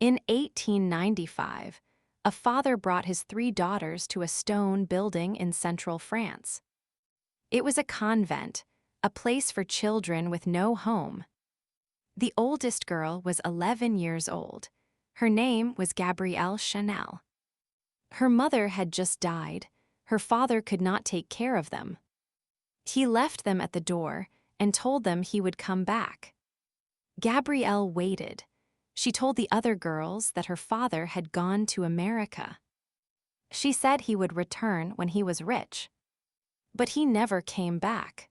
In 1895, a father brought his 3 daughters to a stone building in central France. It was a convent, a place for children with no home. The oldest girl was 11 years old. Her name was Gabrielle Chanel. Her mother had just died. Her father could not take care of them. He left them at the door and told them he would come back. Gabrielle waited. She told the other girls that her father had gone to America. She said he would return when he was rich. But he never came back.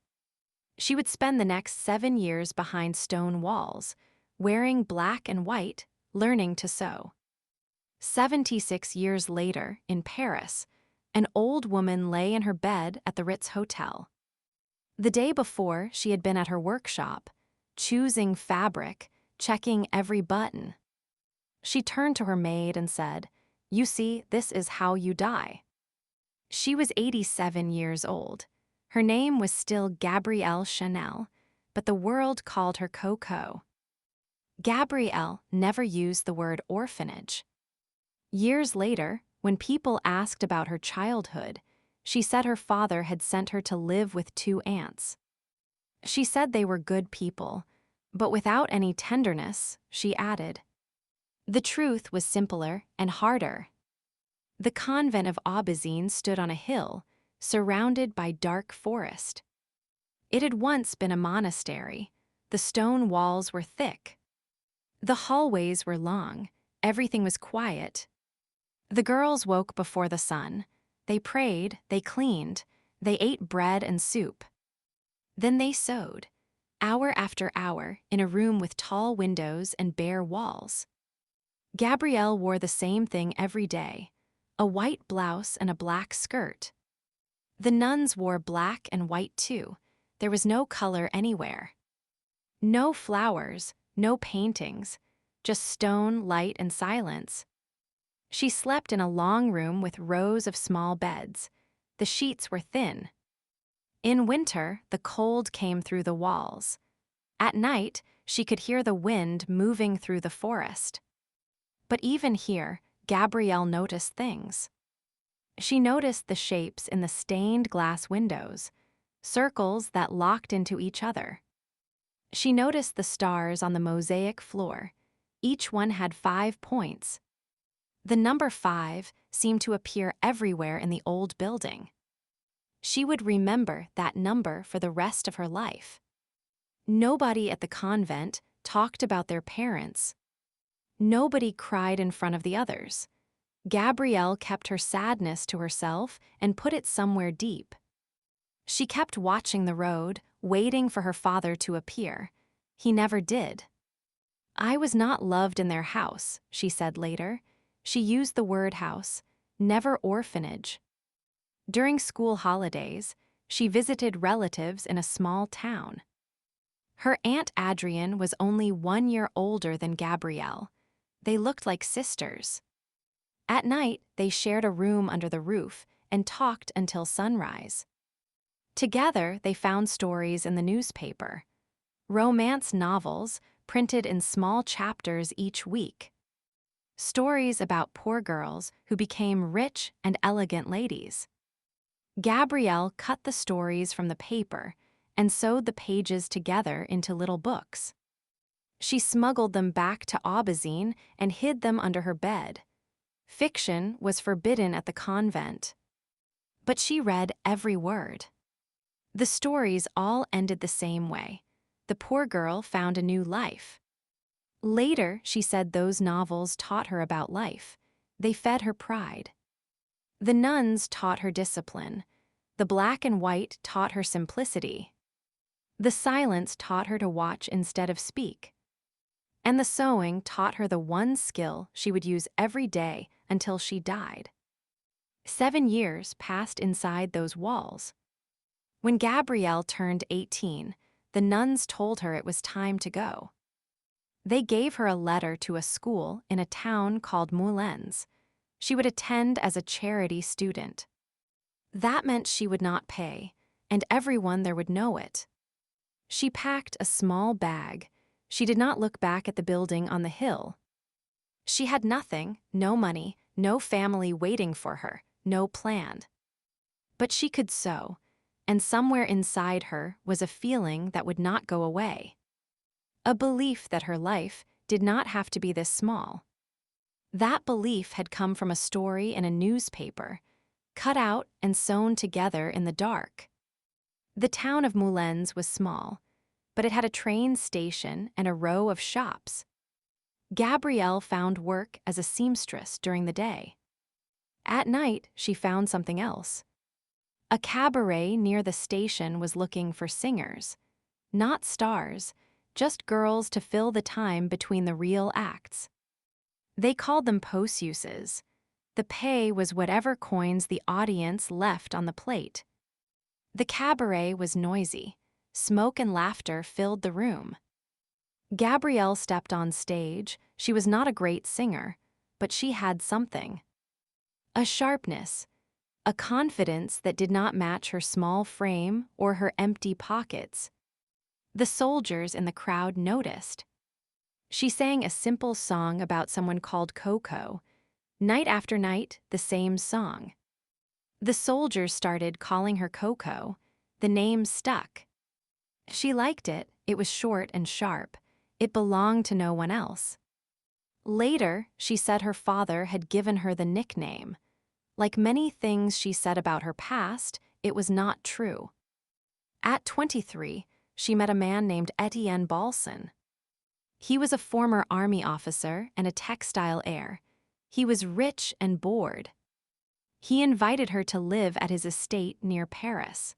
She would spend the next 7 years behind stone walls, wearing black and white, learning to sew. 76 years later, in Paris, an old woman lay in her bed at the Ritz Hotel. The day before, she had been at her workshop, choosing fabric, checking every button. She turned to her maid and said, "You see, this is how you die." She was 87 years old. Her name was still Gabrielle Chanel, but the world called her Coco. Gabrielle never used the word orphanage. Years later, when people asked about her childhood, she said her father had sent her to live with 2 aunts. She said they were good people, but without any tenderness, she added. The truth was simpler and harder. The convent of Aubizine stood on a hill, surrounded by dark forest. It had once been a monastery. The stone walls were thick. The hallways were long. Everything was quiet. The girls woke before the sun. They prayed, they cleaned, they ate bread and soup. Then they sewed, hour after hour, in a room with tall windows and bare walls. Gabrielle wore the same thing every day, a white blouse and a black skirt. The nuns wore black and white too. There was no color anywhere. No flowers, no paintings, just stone, light, and silence. She slept in a long room with rows of small beds. The sheets were thin. In winter, the cold came through the walls. At night, she could hear the wind moving through the forest. But even here, Gabrielle noticed things. She noticed the shapes in the stained glass windows, circles that locked into each other. She noticed the stars on the mosaic floor. Each one had 5 points. The number 5 seemed to appear everywhere in the old building. She would remember that number for the rest of her life. Nobody at the convent talked about their parents. Nobody cried in front of the others. Gabrielle kept her sadness to herself and put it somewhere deep. She kept watching the road, waiting for her father to appear. He never did. "I was not loved in their house," she said later. She used the word house, never orphanage. During school holidays, she visited relatives in a small town. Her Aunt Adrienne was only 1 year older than Gabrielle. They looked like sisters. At night, they shared a room under the roof and talked until sunrise. Together, they found stories in the newspaper. Romance novels printed in small chapters each week. Stories about poor girls who became rich and elegant ladies. Gabrielle cut the stories from the paper and sewed the pages together into little books. She smuggled them back to Aubizine and hid them under her bed. Fiction was forbidden at the convent. But she read every word. The stories all ended the same way. The poor girl found a new life. Later, she said those novels taught her about life. They fed her pride. The nuns taught her discipline. The black and white taught her simplicity. The silence taught her to watch instead of speak. And the sewing taught her the one skill she would use every day until she died. 7 years passed inside those walls. When Gabrielle turned 18, the nuns told her it was time to go. They gave her a letter to a school in a town called Moulins. She would attend as a charity student. That meant she would not pay, and everyone there would know it. She packed a small bag. She did not look back at the building on the hill. She had nothing, no money, no family waiting for her, no plan. But she could sew, and somewhere inside her was a feeling that would not go away. A belief that her life did not have to be this small. That belief had come from a story in a newspaper, cut out and sewn together in the dark. The town of Moulins was small, but it had a train station and a row of shops. Gabrielle found work as a seamstress during the day. At night, she found something else. A cabaret near the station was looking for singers. Not stars, just girls to fill the time between the real acts. They called them poseuses. The pay was whatever coins the audience left on the plate. The cabaret was noisy. Smoke and laughter filled the room. Gabrielle stepped on stage. She was not a great singer, but she had something. A sharpness, a confidence that did not match her small frame or her empty pockets. The soldiers in the crowd noticed. She sang a simple song about someone called Coco. Night after night, the same song. The soldiers started calling her Coco. The name stuck. She liked it. It was short and sharp. It belonged to no one else. Later, she said her father had given her the nickname. Like many things she said about her past, it was not true. At 23, she met a man named Etienne Balsan. He was a former army officer and a textile heir. He was rich and bored. He invited her to live at his estate near Paris,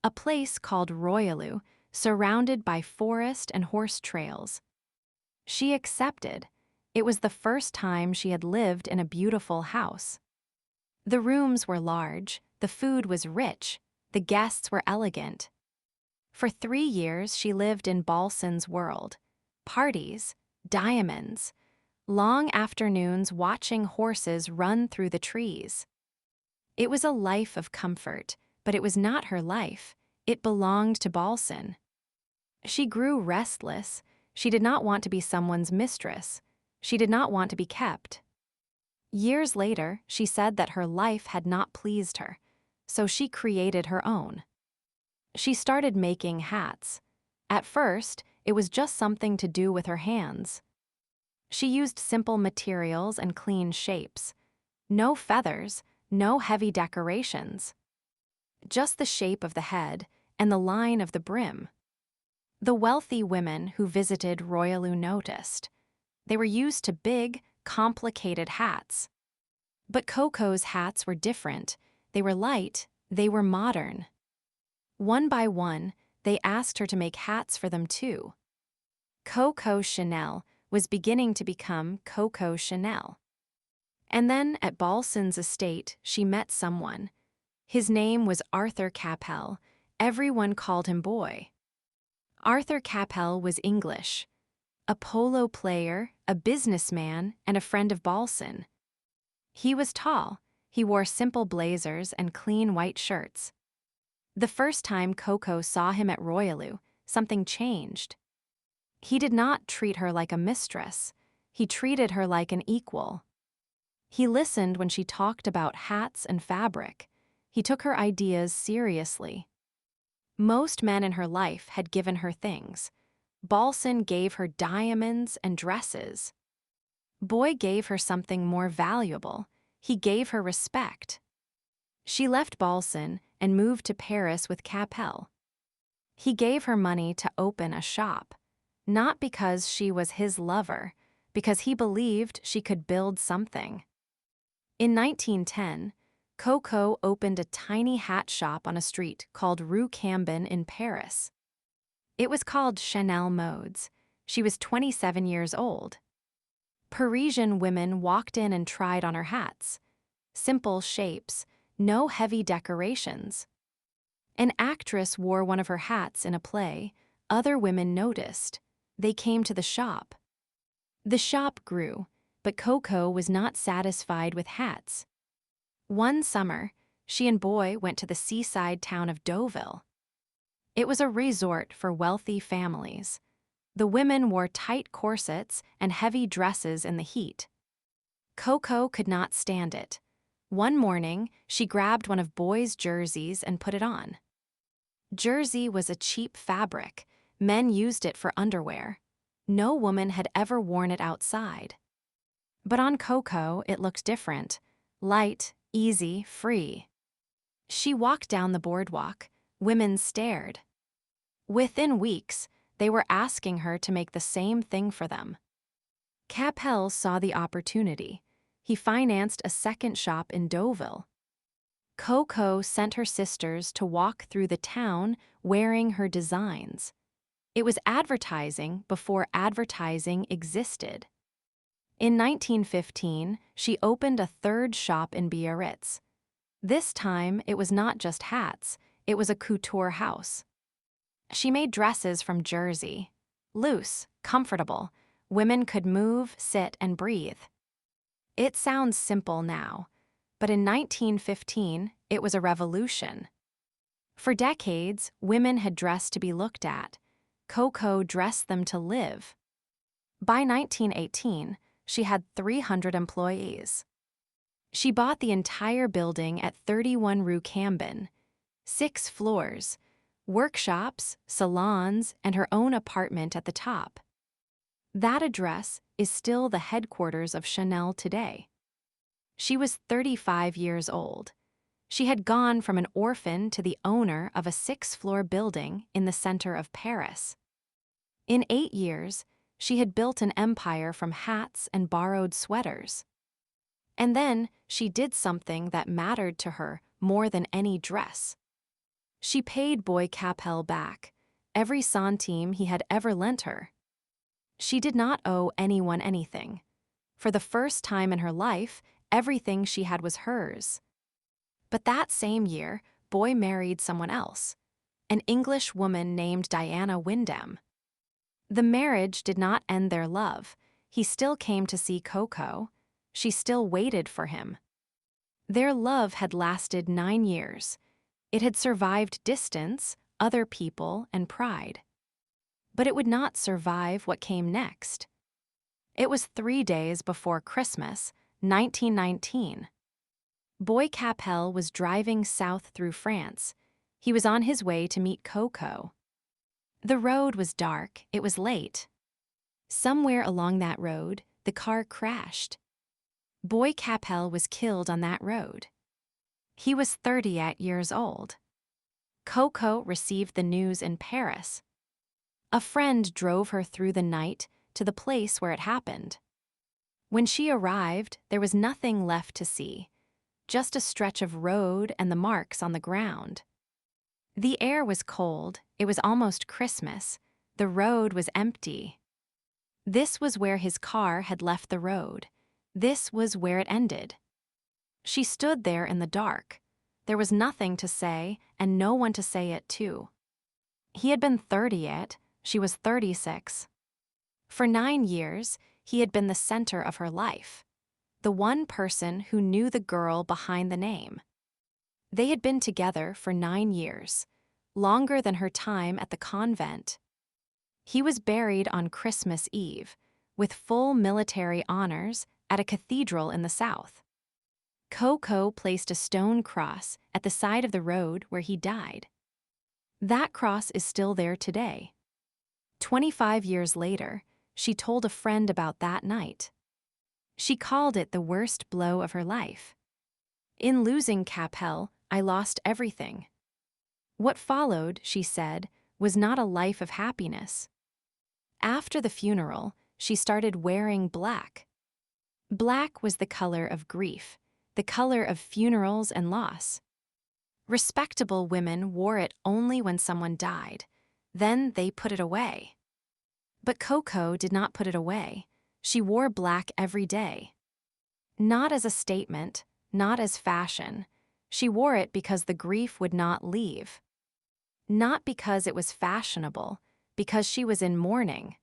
a place called Royalou, surrounded by forest and horse trails. She accepted. It was the first time she had lived in a beautiful house. The rooms were large, the food was rich, the guests were elegant. For 3 years she lived in Balsan's world. Parties, diamonds, long afternoons watching horses run through the trees. It was a life of comfort, but it was not her life. It belonged to Balsan. She grew restless. She did not want to be someone's mistress. She did not want to be kept. Years later, she said that her life had not pleased her, so she created her own. She started making hats. At first, it was just something to do with her hands. She used simple materials and clean shapes. No feathers, no heavy decorations. Just the shape of the head and the line of the brim. The wealthy women who visited Royalou noticed. They were used to big, complicated hats. But Coco's hats were different. They were light, they were modern. One by one, they asked her to make hats for them too. Coco Chanel was beginning to become Coco Chanel. And then at Balsan's estate, she met someone. His name was Arthur Capel. Everyone called him Boy. Arthur Capel was English, a polo player, a businessman, and a friend of Balsan. He was tall. He wore simple blazers and clean white shirts. The first time Coco saw him at Royalou, something changed. He did not treat her like a mistress. He treated her like an equal. He listened when she talked about hats and fabric. He took her ideas seriously. Most men in her life had given her things. Balsan gave her diamonds and dresses. Boy gave her something more valuable. He gave her respect. She left Balsan and moved to Paris with Capel. He gave her money to open a shop, not because she was his lover, because he believed she could build something. In 1910, Coco opened a tiny hat shop on a street called Rue Cambon in Paris. It was called Chanel Modes. She was 27 years old. Parisian women walked in and tried on her hats. Simple shapes, no heavy decorations. An actress wore one of her hats in a play. Other women noticed. They came to the shop. The shop grew, but Coco was not satisfied with hats. One summer, she and Boy went to the seaside town of Deauville. It was a resort for wealthy families. The women wore tight corsets and heavy dresses in the heat. Coco could not stand it. One morning, she grabbed one of Boy's jerseys and put it on. Jersey was a cheap fabric. Men used it for underwear. No woman had ever worn it outside. But on Coco, it looked different. Light, easy, free. She walked down the boardwalk. Women stared. Within weeks, they were asking her to make the same thing for them. Capel saw the opportunity. He financed a second shop in Deauville. Coco sent her sisters to walk through the town wearing her designs. It was advertising before advertising existed. In 1915, she opened a third shop in Biarritz. This time, it was not just hats, it was a couture house. She made dresses from jersey. Loose, comfortable, women could move, sit, and breathe. It sounds simple now, but in 1915, it was a revolution. For decades, women had dressed to be looked at. Coco dressed them to live. By 1918, she had 300 employees. She bought the entire building at 31 Rue Cambon, 6 floors, workshops, salons, and her own apartment at the top. That address is still the headquarters of Chanel today. She was 35 years old. She had gone from an orphan to the owner of a 6-floor building in the center of Paris. In 8 years, she had built an empire from hats and borrowed sweaters. And then she did something that mattered to her more than any dress. She paid Boy Capel back, every centime he had ever lent her. She did not owe anyone anything. For the first time in her life, everything she had was hers. But that same year, Boy married someone else, an English woman named Diana Wyndham. The marriage did not end their love. He still came to see Coco. She still waited for him. Their love had lasted 9 years. It had survived distance, other people, and pride. But it would not survive what came next. It was 3 days before Christmas, 1919. Boy Capel was driving south through France. He was on his way to meet Coco. The road was dark, it was late. Somewhere along that road, the car crashed. Boy Capel was killed on that road. He was 38 years old. Coco received the news in Paris. A friend drove her through the night to the place where it happened. When she arrived, there was nothing left to see, just a stretch of road and the marks on the ground. The air was cold, it was almost Christmas, the road was empty. This was where his car had left the road. This was where it ended. She stood there in the dark. There was nothing to say and no one to say it to. He had been 38, she was 36. For 9 years, he had been the center of her life, the one person who knew the girl behind the name. They had been together for 9 years, longer than her time at the convent. He was buried on Christmas Eve, with full military honors at a cathedral in the south. Coco placed a stone cross at the side of the road where he died. That cross is still there today. 25 years later, she told a friend about that night. She called it the worst blow of her life. In losing Capel, I lost everything. What followed, she said, was not a life of happiness. After the funeral, she started wearing black. Black was the color of grief, the color of funerals and loss. Respectable women wore it only when someone died. Then they put it away. But Coco did not put it away. She wore black every day. Not as a statement, not as fashion. She wore it because the grief would not leave. Not because it was fashionable, because she was in mourning.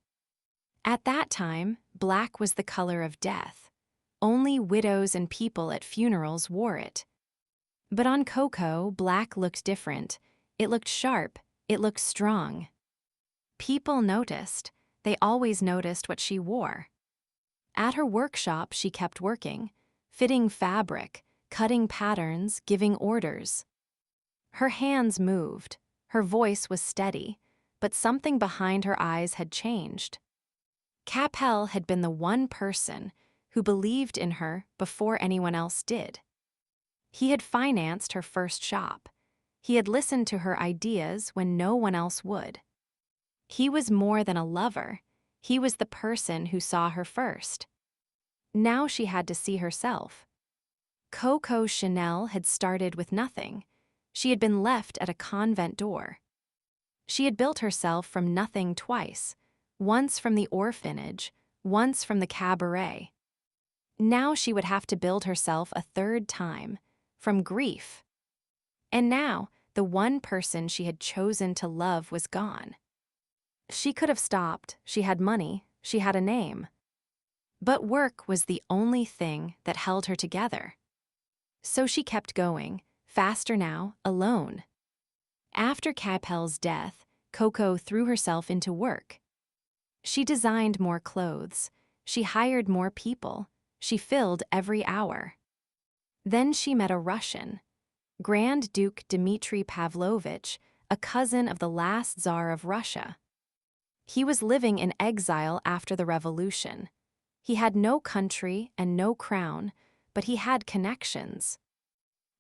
At that time, black was the color of death. Only widows and people at funerals wore it. But on Coco, black looked different. It looked sharp, it looked strong. People noticed. They always noticed what she wore. At her workshop, she kept working, fitting fabric, cutting patterns, giving orders. Her hands moved, her voice was steady, but something behind her eyes had changed. Capel had been the one person who believed in her before anyone else did. He had financed her first shop. He had listened to her ideas when no one else would. He was more than a lover. He was the person who saw her first. Now she had to see herself. Coco Chanel had started with nothing. She had been left at a convent door. She had built herself from nothing twice, once from the orphanage, once from the cabaret. Now she would have to build herself a third time, from grief. And now, the one person she had chosen to love was gone. She could have stopped, she had money, she had a name. But work was the only thing that held her together. So she kept going, faster now, alone. After Capel's death, Coco threw herself into work. She designed more clothes, she hired more people, she filled every hour. Then she met a Russian, Grand Duke Dmitry Pavlovich, a cousin of the last Tsar of Russia. He was living in exile after the revolution. He had no country and no crown, but he had connections.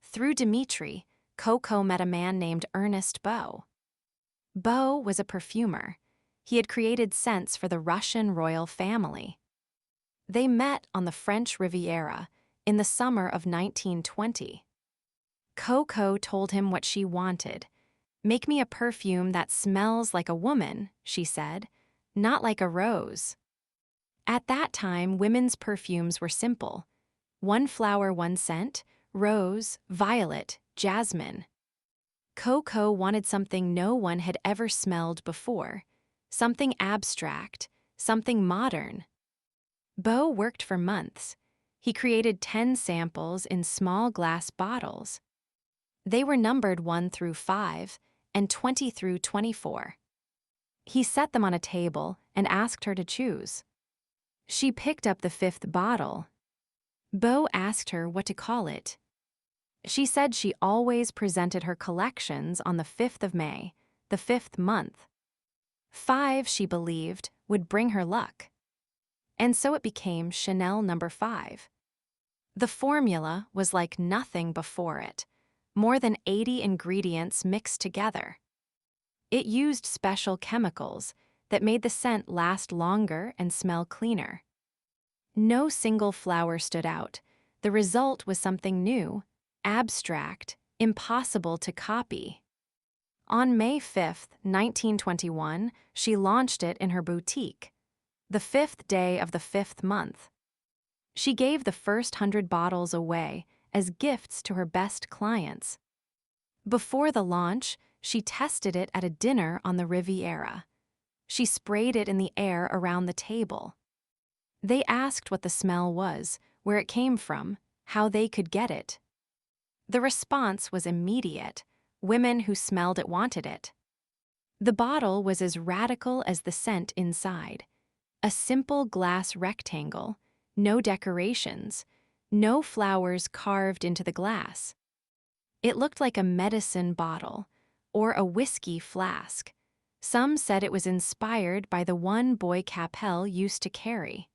Through Dmitry, Coco met a man named Ernest Beau. Beau was a perfumer. He had created scents for the Russian royal family. They met on the French Riviera in the summer of 1920. Coco told him what she wanted. "Make me a perfume that smells like a woman," she said, "not like a rose." At that time, women's perfumes were simple. One flower, one scent: rose, violet, jasmine. Coco wanted something no one had ever smelled before, something abstract, something modern. Beau worked for months. He created 10 samples in small glass bottles. They were numbered 1 through 5 and 20 through 24. He set them on a table and asked her to choose. She picked up the 5th bottle. Beau asked her what to call it. She said she always presented her collections on the 5th of May, the 5th month. 5, she believed, would bring her luck. And so it became Chanel No. 5. The formula was like nothing before it, more than 80 ingredients mixed together. It used special chemicals that made the scent last longer and smell cleaner. No single flower stood out. The result was something new, abstract, impossible to copy. On May 5, 1921, she launched it in her boutique, the 5th day of the 5th month. She gave the first 100 bottles away as gifts to her best clients. Before the launch, she tested it at a dinner on the Riviera. She sprayed it in the air around the table. They asked what the smell was, where it came from, how they could get it. The response was immediate. Women who smelled it wanted it. The bottle was as radical as the scent inside. A simple glass rectangle, no decorations, no flowers carved into the glass. It looked like a medicine bottle or a whiskey flask. Some said it was inspired by the one Boy Capel used to carry.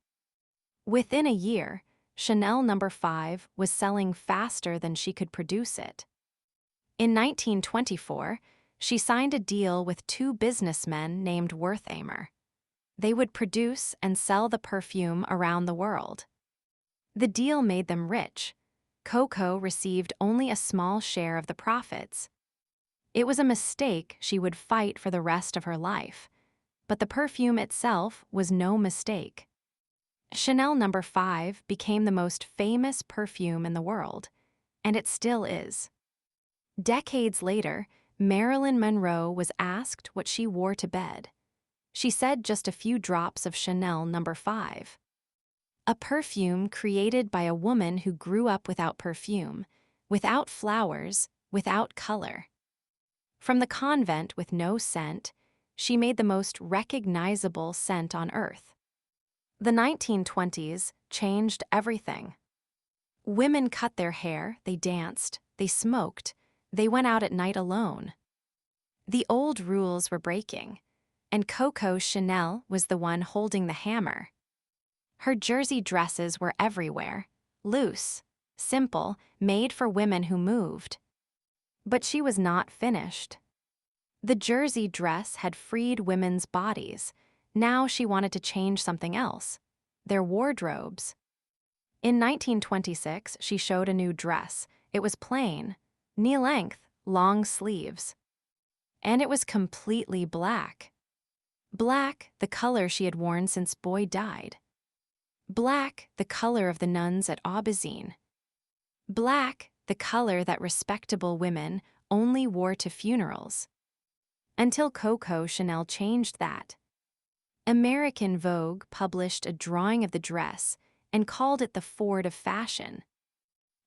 Within a year, Chanel No. 5 was selling faster than she could produce it. In 1924, she signed a deal with 2 businessmen named Wertheimer. They would produce and sell the perfume around the world. The deal made them rich. Coco received only a small share of the profits. It was a mistake she would fight for the rest of her life, but the perfume itself was no mistake. Chanel No. 5 became the most famous perfume in the world, and it still is. Decades later, Marilyn Monroe was asked what she wore to bed. She said just a few drops of Chanel No. 5. A perfume created by a woman who grew up without perfume, without flowers, without color. From the convent with no scent, she made the most recognizable scent on earth. The 1920s changed everything. Women cut their hair, they danced, they smoked, they went out at night alone. The old rules were breaking, and Coco Chanel was the one holding the hammer. Her jersey dresses were everywhere, loose, simple, made for women who moved. But she was not finished. The jersey dress had freed women's bodies. Now she wanted to change something else: their wardrobes. In 1926, she showed a new dress. It was plain, knee-length, long sleeves. And it was completely black. Black, the color she had worn since Boy died. Black, the color of the nuns at Aubizine. Black, the color that respectable women only wore to funerals. Until Coco Chanel changed that. American Vogue published a drawing of the dress and called it the Ford of fashion.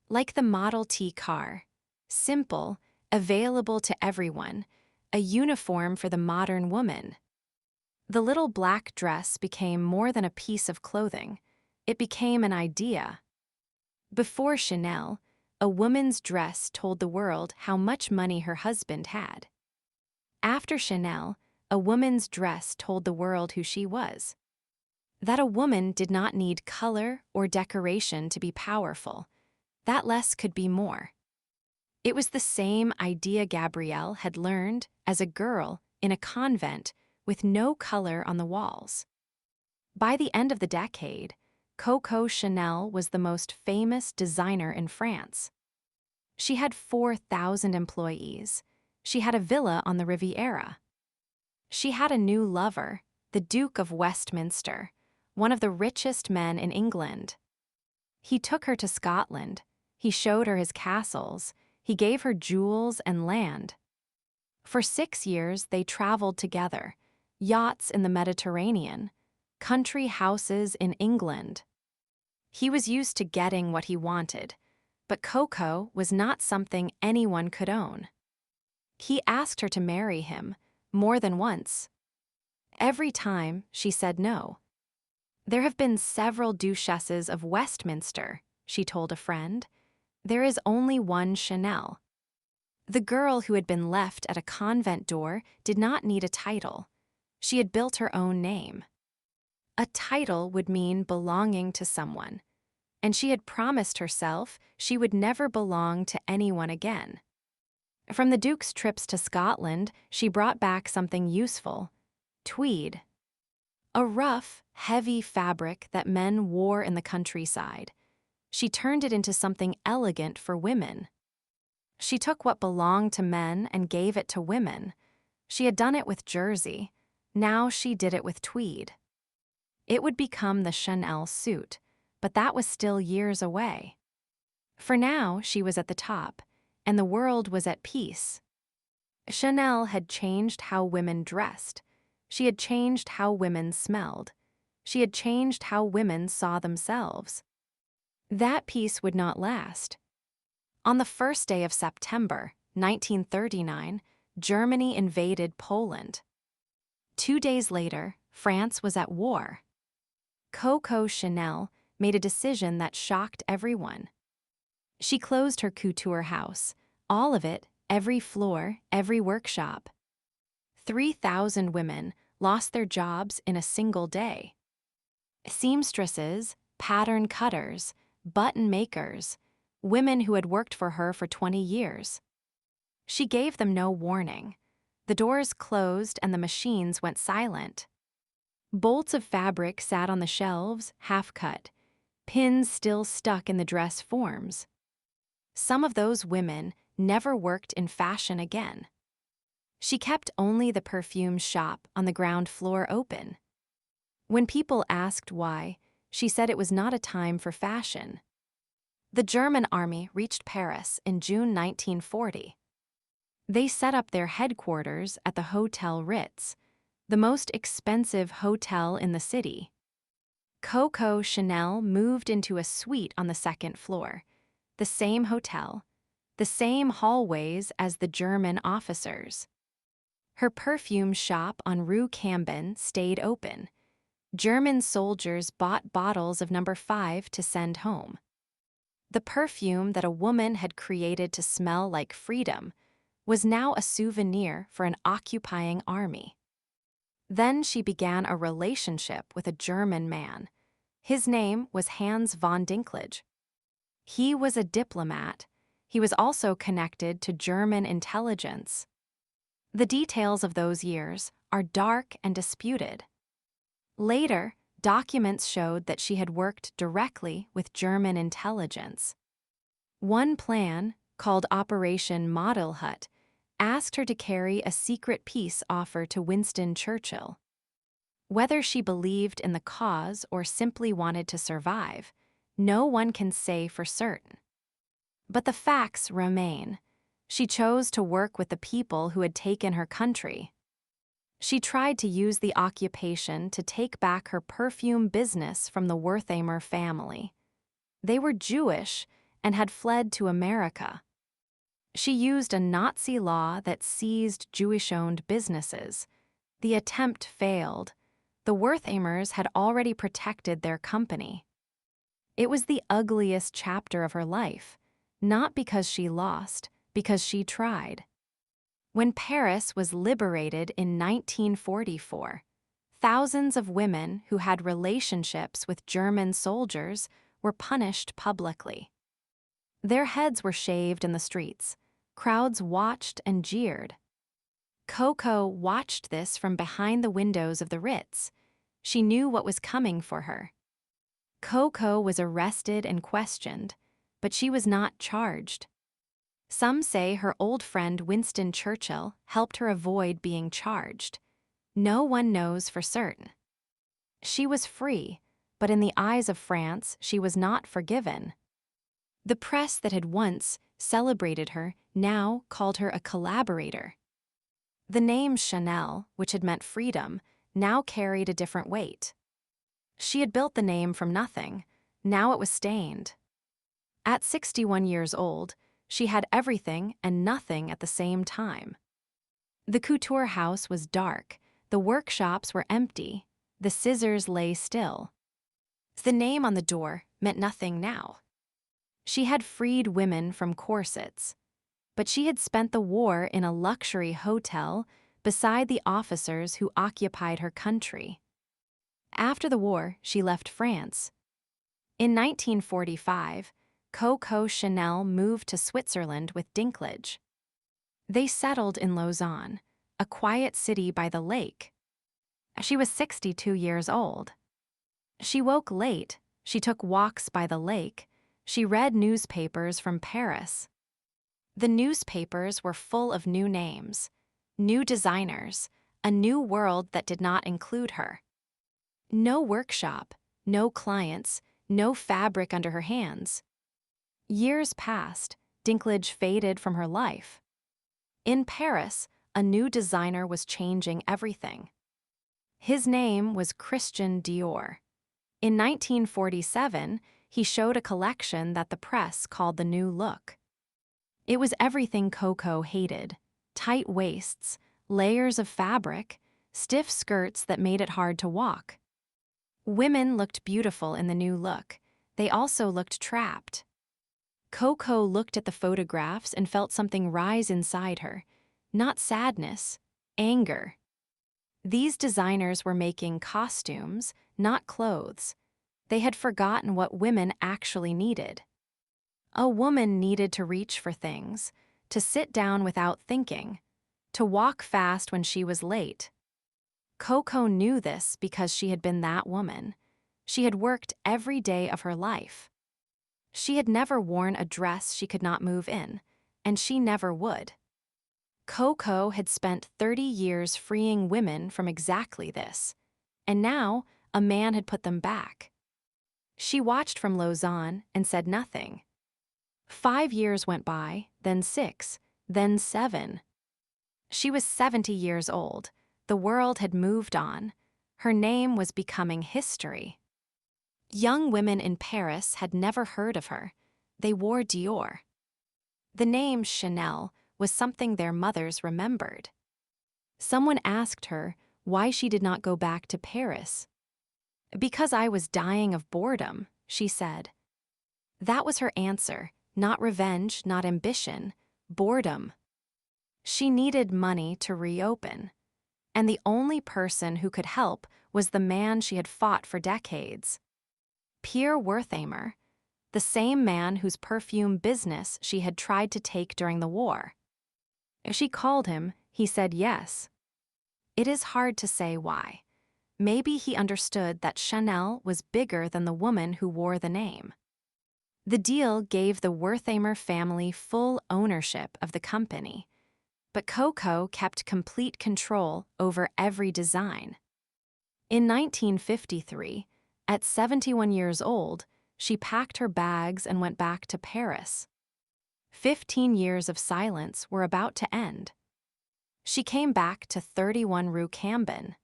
Like the Model T car, simple, available to everyone, a uniform for the modern woman. The little black dress became more than a piece of clothing. It became an idea. Before Chanel, a woman's dress told the world how much money her husband had. After Chanel, a woman's dress told the world who she was. That a woman did not need color or decoration to be powerful. That less could be more. It was the same idea Gabrielle had learned as a girl in a convent with no color on the walls. By the end of the decade, Coco Chanel was the most famous designer in France. She had 4,000 employees. She had a villa on the Riviera. She had a new lover, the Duke of Westminster, one of the richest men in England. He took her to Scotland. He showed her his castles. He gave her jewels and land. For 6 years, they traveled together, yachts in the Mediterranean, country houses in England. He was used to getting what he wanted, but Coco was not something anyone could own. He asked her to marry him more than once. Every time, she said no. There have been several Duchesses of Westminster, she told a friend. There is only one Chanel. The girl who had been left at a convent door did not need a title. She had built her own name. A title would mean belonging to someone, and she had promised herself she would never belong to anyone again. From the Duke's trips to Scotland, she brought back something useful: tweed. A rough, heavy fabric that men wore in the countryside. She turned it into something elegant for women. She took what belonged to men and gave it to women. She had done it with jersey. Now she did it with tweed. It would become the Chanel suit, but that was still years away. For now, she was at the top, and the world was at peace. Chanel had changed how women dressed. She had changed how women smelled. She had changed how women saw themselves. That peace would not last. On the first day of September, 1939, Germany invaded Poland. 2 days later, France was at war. Coco Chanel made a decision that shocked everyone. She closed her couture house, all of it, every floor, every workshop. 3,000 women lost their jobs in a single day. Seamstresses, pattern cutters, button makers, women who had worked for her for 20 years. She gave them no warning. The doors closed and the machines went silent. Bolts of fabric sat on the shelves, half-cut, pins still stuck in the dress forms. Some of those women never worked in fashion again. She kept only the Perfume shop on the ground floor open. When people asked why, she said it was not a time for fashion. The German army reached Paris in June 1940. They set up their headquarters at the Hotel Ritz, the most expensive hotel in the city. Coco Chanel moved into a suite on the second floor, the same hotel, the same hallways as the German officers. Her perfume shop on Rue Cambon stayed open. German soldiers bought bottles of number 5 to send home. The perfume that a woman had created to smell like freedom was now a souvenir for an occupying army. Then she began a relationship with a German man. His name was Hans von Dinklage. He was a diplomat. He was also connected to German intelligence. The details of those years are dark and disputed. Later, documents showed that she had worked directly with German intelligence. One plan, called Operation Model Hut, asked her to carry a secret peace offer to Winston Churchill. Whether she believed in the cause or simply wanted to survive, no one can say for certain. But the facts remain. She chose to work with the people who had taken her country. She tried to use the occupation to take back her perfume business from the Wertheimer family. They were Jewish and had fled to America. She used a Nazi law that seized Jewish-owned businesses. The attempt failed. The Wertheimers had already protected their company. It was the ugliest chapter of her life, not because she lost, because she tried. When Paris was liberated in 1944, thousands of women who had relationships with German soldiers were punished publicly. Their heads were shaved in the streets. Crowds watched and jeered. Coco watched this from behind the windows of the Ritz. She knew what was coming for her. Coco was arrested and questioned, but she was not charged. Some say her old friend Winston Churchill helped her avoid being charged. No one knows for certain. She was free, but in the eyes of France, she was not forgiven. The press that had once celebrated her now called her a collaborator. The name Chanel, which had meant freedom, now carried a different weight. She had built the name from nothing. Now it was stained. At 61 years old, she had everything and nothing at the same time. The couture house was dark, the workshops were empty, the scissors lay still. The name on the door meant nothing now. She had freed women from corsets, but she had spent the war in a luxury hotel beside the officers who occupied her country. After the war, she left France. In 1945, Coco Chanel moved to Switzerland with Dinklage. They settled in Lausanne, a quiet city by the lake. She was 62 years old. She woke late, she took walks by the lake, she read newspapers from Paris. The newspapers were full of new names, new designers, a new world that did not include her. No workshop, no clients, no fabric under her hands. Years passed, Dinklage faded from her life. In Paris, a new designer was changing everything. His name was Christian Dior. In 1947, he showed a collection that the press called the New Look. It was everything Coco hated: tight waists, layers of fabric, stiff skirts that made it hard to walk. Women looked beautiful in the New Look. They also looked trapped. Coco looked at the photographs and felt something rise inside her. Not sadness, anger. These designers were making costumes, not clothes. They had forgotten what women actually needed. A woman needed to reach for things, to sit down without thinking, to walk fast when she was late. Coco knew this because she had been that woman. She had worked every day of her life. She had never worn a dress she could not move in, and she never would. Coco had spent 30 years freeing women from exactly this, and now a man had put them back. She watched from Lausanne and said nothing. 5 years went by, then 6, then 7. She was 70 years old. The world had moved on. Her name was becoming history. Young women in Paris had never heard of her. They wore Dior. The name Chanel was something their mothers remembered. Someone asked her why she did not go back to Paris. Because I was dying of boredom, she said. That was her answer, not revenge, not ambition, boredom. She needed money to reopen, and the only person who could help was the man she had fought for decades. Pierre Wertheimer, the same man whose perfume business she had tried to take during the war. She called him, he said yes. It is hard to say why. Maybe he understood that Chanel was bigger than the woman who wore the name. The deal gave the Wertheimer family full ownership of the company, but Coco kept complete control over every design. In 1953, at 71 years old, she packed her bags and went back to Paris. 15 years of silence were about to end. She came back to 31 Rue Cambon,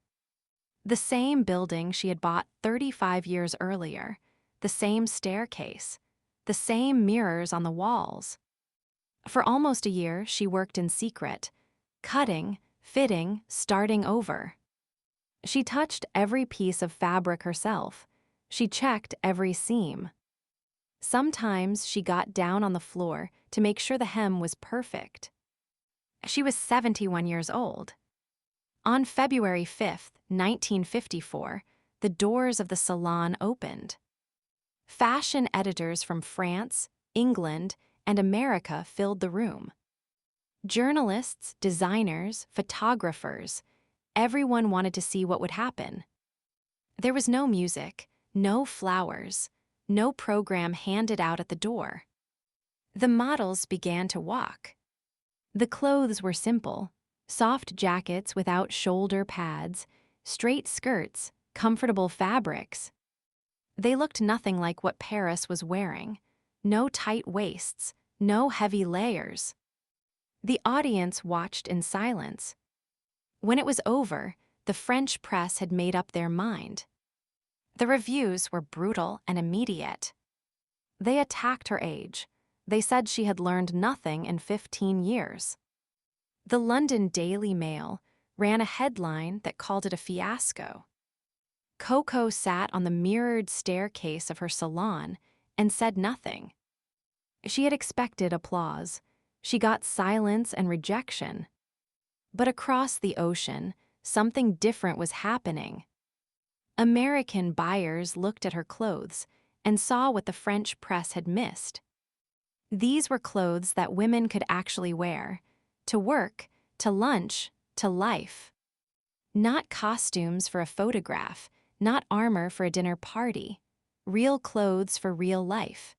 the same building she had bought 35 years earlier, the same staircase, the same mirrors on the walls. For almost a year, she worked in secret, cutting, fitting, starting over. She touched every piece of fabric herself. She checked every seam. Sometimes she got down on the floor to make sure the hem was perfect. She was 71 years old. On February 5, 1954, the doors of the salon opened. Fashion editors from France, England, and America filled the room. Journalists, designers, photographers, everyone wanted to see what would happen. There was no music, no flowers, no program handed out at the door. The models began to walk. The clothes were simple: soft jackets without shoulder pads, straight skirts, comfortable fabrics. They looked nothing like what Paris was wearing. No tight waists, no heavy layers. The audience watched in silence. When it was over, the French press had made up their mind. The reviews were brutal and immediate. They attacked her age. They said she had learned nothing in 15 years. The London Daily Mail ran a headline that called it a fiasco. Coco sat on the mirrored staircase of her salon and said nothing. She had expected applause. She got silence and rejection. But across the ocean, something different was happening. American buyers looked at her clothes and saw what the French press had missed. These were clothes that women could actually wear, to work, to lunch, to life. Not costumes for a photograph, not armor for a dinner party. Real clothes for real life.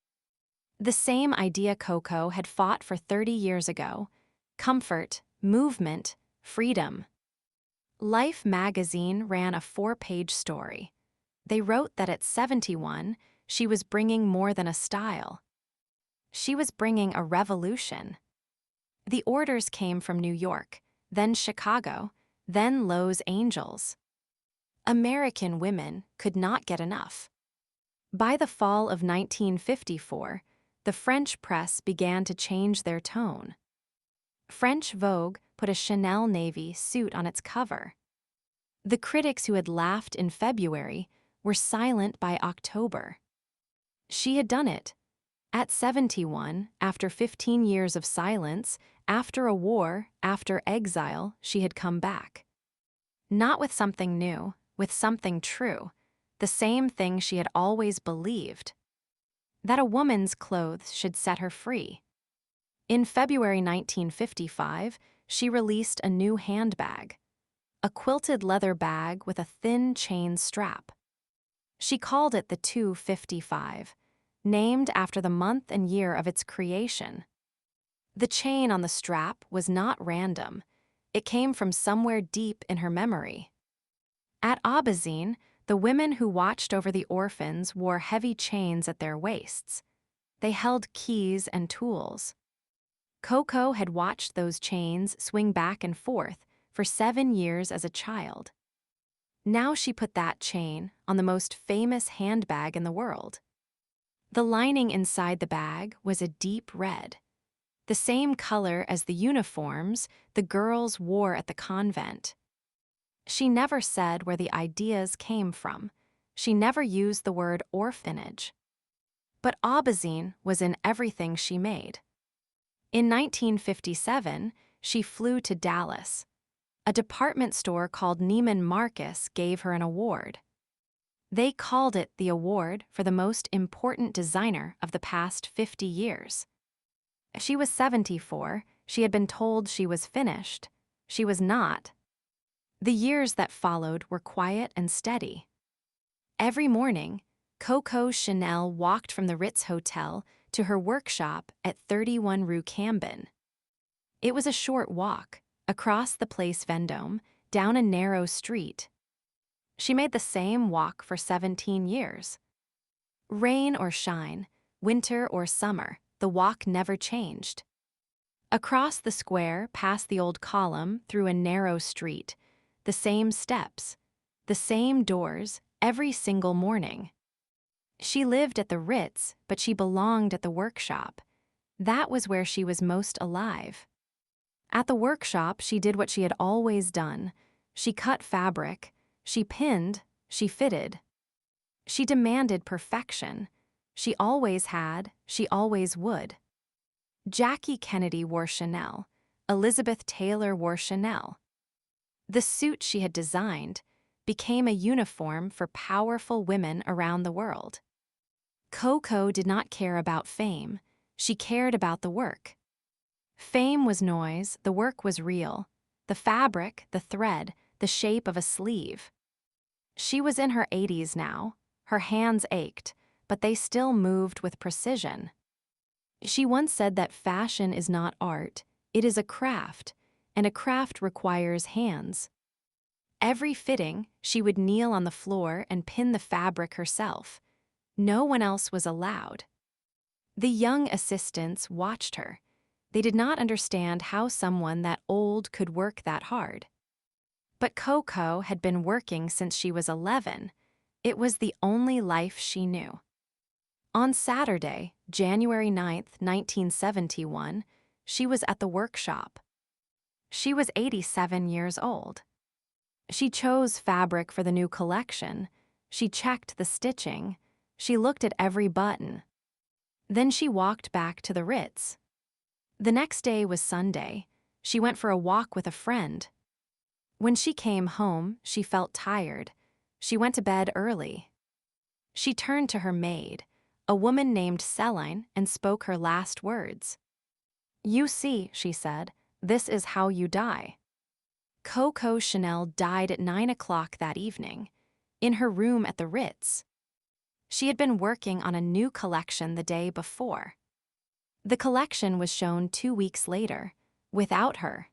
The same idea Coco had fought for 30 years ago: comfort, movement, freedom. Life magazine ran a 4-page story. They wrote that at 71, she was bringing more than a style. She was bringing a revolution. The orders came from New York, then Chicago, then Los Angeles. American women could not get enough. By the fall of 1954, the French press began to change their tone. French Vogue put a Chanel navy suit on its cover. The critics who had laughed in February were silent by October. She had done it. At 71, after 15 years of silence, after a war, after exile, she had come back. Not with something new, with something true, the same thing she had always believed: that a woman's clothes should set her free. In February 1955, she released a new handbag, a quilted leather bag with a thin chain strap. She called it the 255, named after the month and year of its creation. The chain on the strap was not random. It came from somewhere deep in her memory. At Aubazine, the women who watched over the orphans wore heavy chains at their waists. They held keys and tools. Coco had watched those chains swing back and forth for 7 years as a child. Now she put that chain on the most famous handbag in the world. The lining inside the bag was a deep red, the same color as the uniforms the girls wore at the convent. She never said where the ideas came from. She never used the word orphanage. But Aubazine was in everything she made. In 1957, she flew to Dallas. A department store called Neiman Marcus gave her an award. They called it the award for the most important designer of the past 50 years. She was 74. She had been told she was finished. She was not. The years that followed were quiet and steady. Every morning, Coco Chanel walked from the Ritz Hotel to her workshop at 31 Rue Cambon. It was a short walk, across the Place Vendôme, down a narrow street. She made the same walk for 17 years. Rain or shine, winter or summer, the walk never changed. Across the square, past the old column, through a narrow street, the same steps, the same doors, every single morning. She lived at the Ritz, but she belonged at the workshop. That was where she was most alive. At the workshop, she did what she had always done. She cut fabric, she pinned, she fitted. She demanded perfection. She always had, she always would. Jackie Kennedy wore Chanel. Elizabeth Taylor wore Chanel. The suit she had designed became a uniform for powerful women around the world. Coco did not care about fame. She cared about the work. Fame was noise, the work was real. The fabric, the thread, the shape of a sleeve. She was in her 80s now. Her hands ached, but they still moved with precision. She once said that fashion is not art, it is a craft, and a craft requires hands. Every fitting, she would kneel on the floor and pin the fabric herself. No one else was allowed. The young assistants watched her. They did not understand how someone that old could work that hard. But Coco had been working since she was 11. It was the only life she knew. On Saturday, January 9, 1971, she was at the workshop. She was 87 years old. She chose fabric for the new collection. She checked the stitching. She looked at every button. Then she walked back to the Ritz. The next day was Sunday. She went for a walk with a friend. When she came home, she felt tired. She went to bed early. She turned to her maid, a woman named Céline, and spoke her last words. "You see," she said, "this is how you die." Coco Chanel died at 9 o'clock that evening, in her room at the Ritz. She had been working on a new collection the day before. The collection was shown 2 weeks later, without her.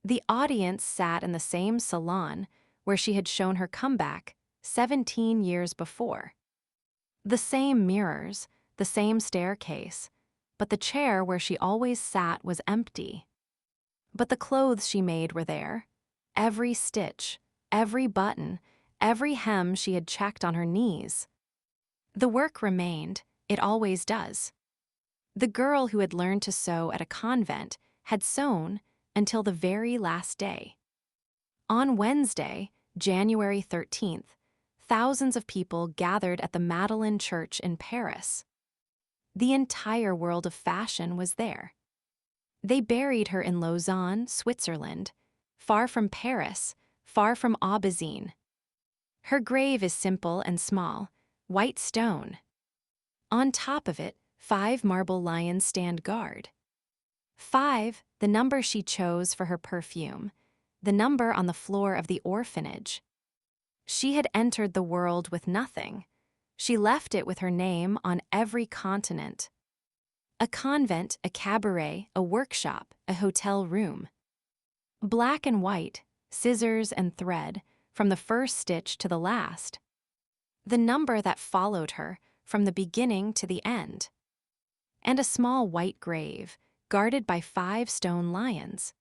The audience sat in the same salon where she had shown her comeback 17 years before. The same mirrors, the same staircase, but the chair where she always sat was empty. But the clothes she made were there. Every stitch, every button, every hem she had checked on her knees. The work remained, it always does. The girl who had learned to sew at a convent had sewn until the very last day. On Wednesday, January 13th, thousands of people gathered at the Madeleine Church in Paris. The entire world of fashion was there. They buried her in Lausanne, Switzerland, far from Paris, far from Aubazine. Her grave is simple and small, white stone. On top of it, 5 marble lions stand guard. 5, the number she chose for her perfume, the number on the floor of the orphanage. She had entered the world with nothing. She left it with her name on every continent. A convent, a cabaret, a workshop, a hotel room. Black and white, scissors and thread, from the first stitch to the last. The number that followed her from the beginning to the end. And a small white grave, guarded by 5 stone lions.